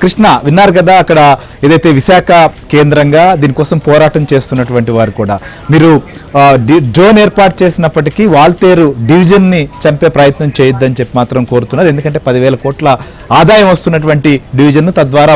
కృష్ణ విన్నారు కదా, అక్కడ ఏదైతే విశాఖ కేంద్రంగా దీనికోసం పోరాటం చేస్తున్నటువంటి వారు కూడా మీరు జోన్ ఏర్పాటు చేసినప్పటికీ వాల్తేరు డివిజన్ ని చంపే ప్రయత్నం చేయొద్దని చెప్పి మాత్రం కోరుతున్నారు. ఎందుకంటే 10,000 కోట్ల ఆదాయం వస్తున్నటువంటి డివిజన్, తద్వారా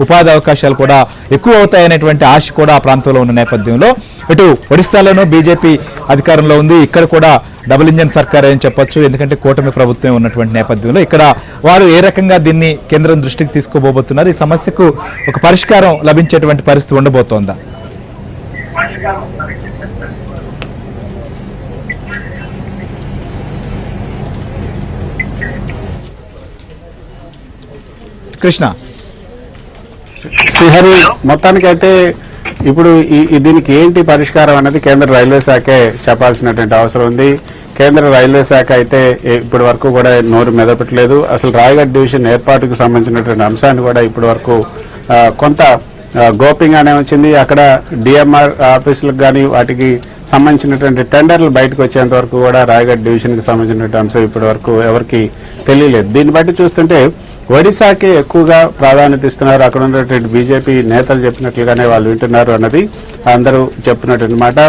ఉపాధి అవకాశాలు కూడా ఎక్కువ అవుతాయనేటువంటి ఆశ కూడా ఆ ప్రాంతంలో ఉన్న నేపథ్యంలో ఇటు ఒడిశాలోనూ బీజేపీ అధికారంలో ఉంది, ఇక్కడ కూడా డబుల్ ఇంజన్ సర్కార్ అని చెప్పొచ్చు. ఎందుకంటే కూటమి ప్రభుత్వం ఉన్నటువంటి నేపథ్యంలో ఇక్కడ వారు ఏ రకంగా దీన్ని కేంద్రం దృష్టికి తీసుకోబోతున్నారు, ఈ సమస్యకు ఒక పరిష్కారం లభించేటువంటి పరిస్థితి ఉండబోతోందా? కృష్ణ శ్రీహరి, మొత్తానికైతే ఇప్పుడు దీనికి ఏంటి పరిష్కారం అనేది కేంద్ర రైల్వే శాఖే చెప్పాల్సినటువంటి అవసరం ఉంది. కేంద్ర రైల్వే శాఖ అయితే ఇప్పటి వరకు కూడా నోరు మెదపట్లేదు. అసలు రాయగఢ్ డివిజన్ ఏర్పాటుకు సంబంధించినటువంటి అంశాన్ని కూడా ఇప్పటి వరకు కొంత గోప్యంగానే వచ్చింది. అక్కడ డిఎంఆర్ ఆఫీసులకు కానీ వాటికి సంబంధించినటువంటి టెండర్లు బయటకు వచ్చేంత వరకు కూడా రాయగఢ్ డివిజన్కి సంబంధించినటువంటి అంశం ఇప్పటి వరకు ఎవరికి తెలియలేదు. దీన్ని బట్టి చూస్తుంటే ఒడిశాకి ఎక్కువగా ప్రాధాన్యత ఇస్తున్నారు. అక్కడ ఉన్నటువంటి బీజేపీ నేతలు చెప్పినట్లుగానే వాళ్ళు వింటున్నారు అన్నది అందరూ చెప్పినటువంటి మాట.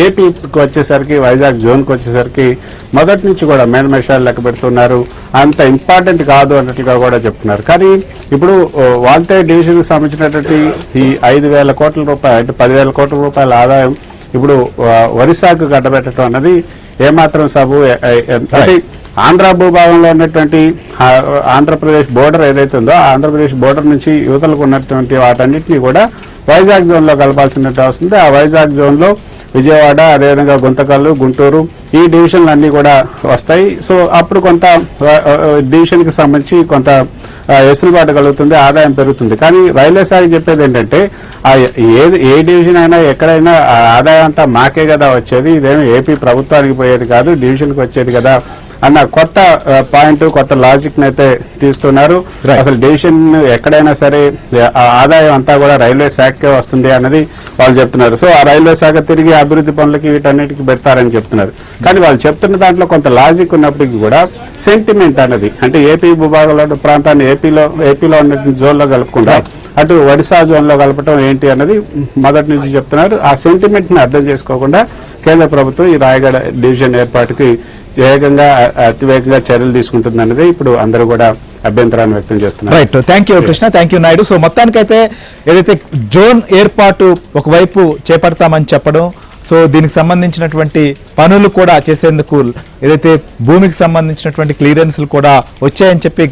ఏపీకి వచ్చేసరికి, వైజాగ్ జోన్కి వచ్చేసరికి మొదటి నుంచి కూడా మేనమేషాలు లెక్క పెడుతున్నారు. అంత ఇంపార్టెంట్ కాదు అన్నట్లుగా కూడా చెప్తున్నారు. కానీ ఇప్పుడు వాల్తేరు డివిజన్కి సంబంధించినటువంటి ఈ 5,000 కోట్ల రూపాయలు అంటే 10,000 కోట్ల రూపాయల ఆదాయం ఇప్పుడు ఒరిస్సాకు గడ్డబెట్టడం అన్నది ఏమాత్రం అంటే ఆంధ్ర భూభాగంలో ఉన్నటువంటి ఆంధ్రప్రదేశ్ బోర్డర్ ఏదైతే ఉందో ఆంధ్రప్రదేశ్ బోర్డర్ నుంచి యువతలకు ఉన్నటువంటి వాటన్నిటినీ కూడా వైజాగ్ జోన్ లో కలపాల్సినట్టు వస్తుంది. ఆ వైజాగ్ జోన్ లో విజయవాడ, అదేవిధంగా గుంతకల్లు, గుంటూరు ఈ డివిజన్లు అన్ని కూడా వస్తాయి. సో అప్పుడు కొంత డివిజన్ కి సంబంధించి కొంత వెసులుబాటు కలుగుతుంది, ఆదాయం పెరుగుతుంది. కానీ రైల్వే శాఖ చెప్పేది ఏంటంటే ఏ డివిజన్ అయినా ఎక్కడైనా ఆదాయం అంతా మాకే కదా వచ్చేది, ఇదేమో ఏపీ ప్రభుత్వానికి పోయేది కాదు, డివిజన్కి వచ్చేది కదా అన్న కొత్త పాయింట్, కొత్త లాజిక్ అయితే తీస్తున్నారు. అసలు డివిజన్ ఎక్కడైనా సరే ఆదాయం అంతా కూడా రైల్వే శాఖకే వస్తుంది అన్నది వాళ్ళు చెప్తున్నారు. సో ఆ రైల్వే శాఖ తిరిగి అభివృద్ధి పనులకి వీటన్నిటికీ పెడతారని చెప్తున్నారు. కానీ వాళ్ళు చెప్తున్న దాంట్లో కొంత లాజిక్ ఉన్నప్పటికీ కూడా సెంటిమెంట్ అన్నది అంటే ఏపీ భూభాగంలో ప్రాంతాన్ని ఏపీలో ఉన్న జోన్లో కలుపుకుంటా అటు ఒడిశా జోన్లో కలపటం ఏంటి అన్నది మొదటి నుంచి చెప్తున్నారు. ఆ సెంటిమెంట్ ని అర్థం చేసుకోకుండా కేంద్ర ప్రభుత్వం ఈ రాయగఢ డివిజన్ ఏర్పాటుకి అతివేగంగా చర్యలు తీసుకుంటుంది అన్నది ఇప్పుడు అందరూ కూడా అభ్యంతరాన్ని వ్యక్తం చేస్తున్నారు. Right, thank you Krishna, thank you Naidu. So మొత్తానికైతే ఏదైతే జోన్ ఏర్పాటు ఒకవైపు చేపడతామని చెప్పడం, సో దీనికి సంబంధించినటువంటి పనులు కూడా చేసేందుకు ఏదైతే భూమికి సంబంధించినటువంటి క్లియరెన్స్లు కూడా వచ్చాయని చెప్పి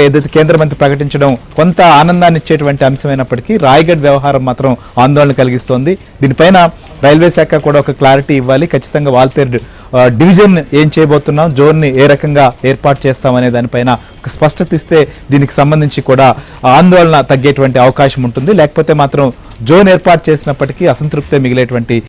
ఏదైతే కేంద్ర మంత్రి ప్రకటించడం కొంత ఆనందాన్ని ఇచ్చేటువంటి అంశమైనప్పటికీ రాయగఢ్ వ్యవహారం మాత్రం ఆందోళన కలిగిస్తోంది. దీనిపైన రైల్వే శాఖ కూడా ఒక క్లారిటీ ఇవ్వాలి. ఖచ్చితంగా వాల్తేరు డివిజన్ ఏం చేయబోతున్నాం, జోన్ ని ఏ రకంగా ఏర్పాటు చేస్తామనే దానిపైన ఒక స్పష్టత ఇస్తే దీనికి సంబంధించి కూడా ఆందోళన తగ్గేటువంటి అవకాశం ఉంటుంది. లేకపోతే మాత్రం జోన్ ఏర్పాటు చేసినప్పటికీ అసంతృప్తే మిగిలేటువంటి